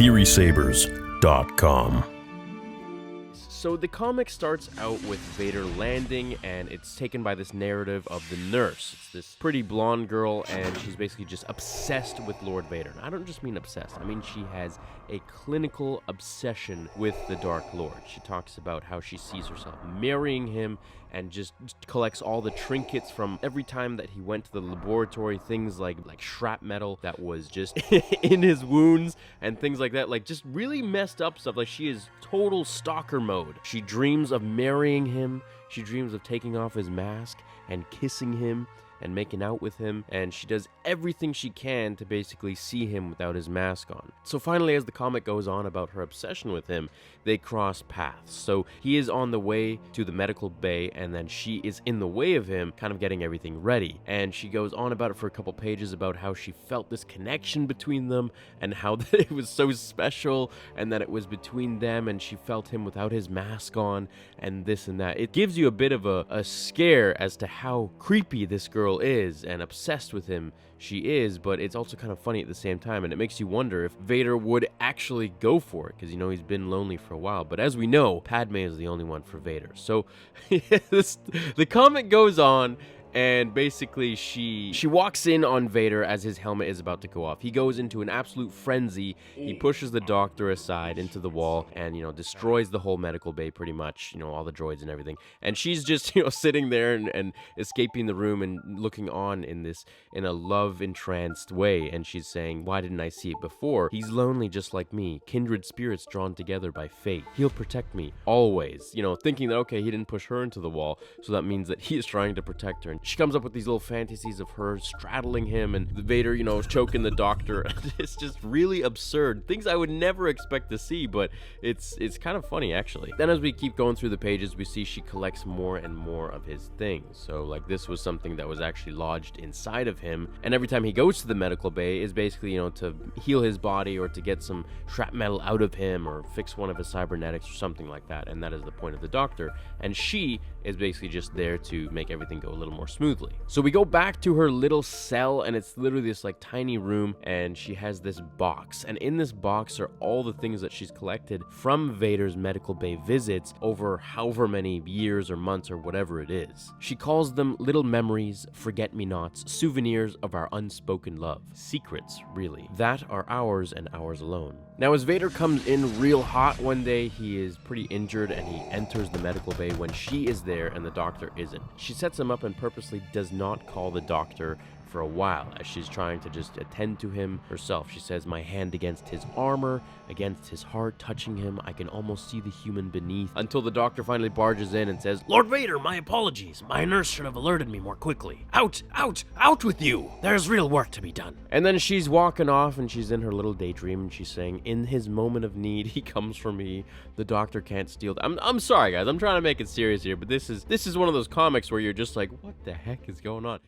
TheorySabers.com. So the comic starts out with Vader landing, and it's taken by this narrative of the nurse. It's this pretty blonde girl, and she's basically just obsessed with Lord Vader. And I don't just mean obsessed. I mean she has a clinical obsession with the Dark Lord. She talks about how she sees herself marrying him and just collects all the trinkets from every time that he went to the laboratory, things like shrapnel that was just in his wounds and things like that, like just really messed up stuff. Like she is total stalker mode. She dreams of marrying him. She dreams of taking off his mask and kissing him and making out with him, and she does everything she can to basically see him without his mask on. So finally, as the comic goes on about her obsession with him, they cross paths. So he is on the way to the medical bay, and then she is in the way of him, kind of getting everything ready. And she goes on about it for a couple pages about how she felt this connection between them, and how that it was so special, and that it was between them, and she felt him without his mask on, and this and that. It gives you a bit of a scare as to how creepy this girl is and obsessed with him she is, but it's also kind of funny at the same time, and it makes you wonder if Vader would actually go for it, because you know he's been lonely for a while. But as we know, Padme is the only one for Vader. So the comic goes on, and basically she walks in on Vader as his helmet is about to go off. He goes into an absolute frenzy. He pushes the doctor aside into the wall and, destroys the whole medical bay pretty much, all the droids and everything. And she's just, sitting there and escaping the room and looking on in a love-entranced way. And she's saying, why didn't I see it before? He's lonely just like me, kindred spirits drawn together by fate. He'll protect me, always. Thinking that, okay, he didn't push her into the wall, so that means that he is trying to protect her. And she comes up with these little fantasies of her straddling him and the Vader, choking the doctor. It's just really absurd. Things I would never expect to see, but it's kind of funny, actually. Then as we keep going through the pages, we see she collects more and more of his things. So, like, this was something that was actually lodged inside of him. And every time he goes to the medical bay is basically, to heal his body or to get some shrapnel out of him or fix one of his cybernetics or something like that. And that is the point of the doctor. And she is basically just there to make everything go a little more smoothly. So we go back to her little cell, and it's literally this like tiny room, and she has this box, and in this box are all the things that she's collected from Vader's medical bay visits over however many years or months or whatever it is. She calls them little memories, forget-me-nots, souvenirs of our unspoken love. Secrets, really, that are ours and ours alone. Now, as Vader comes in real hot one day, he is pretty injured, and he enters the medical bay when she is there and the doctor isn't. She sets him up and purposely does not call the doctor for a while as she's trying to just attend to him herself. She says, my hand against his armor, against his heart, touching him. I can almost see the human beneath. Until the doctor finally barges in and says, Lord Vader, my apologies. My nurse should have alerted me more quickly. Out, out, out with you. There's real work to be done. And then she's walking off and she's in her little daydream and she's saying, in his moment of need, he comes for me. The doctor can't steal. I'm sorry, guys. I'm trying to make it serious here, but this is one of those comics where you're just like, what the heck is going on?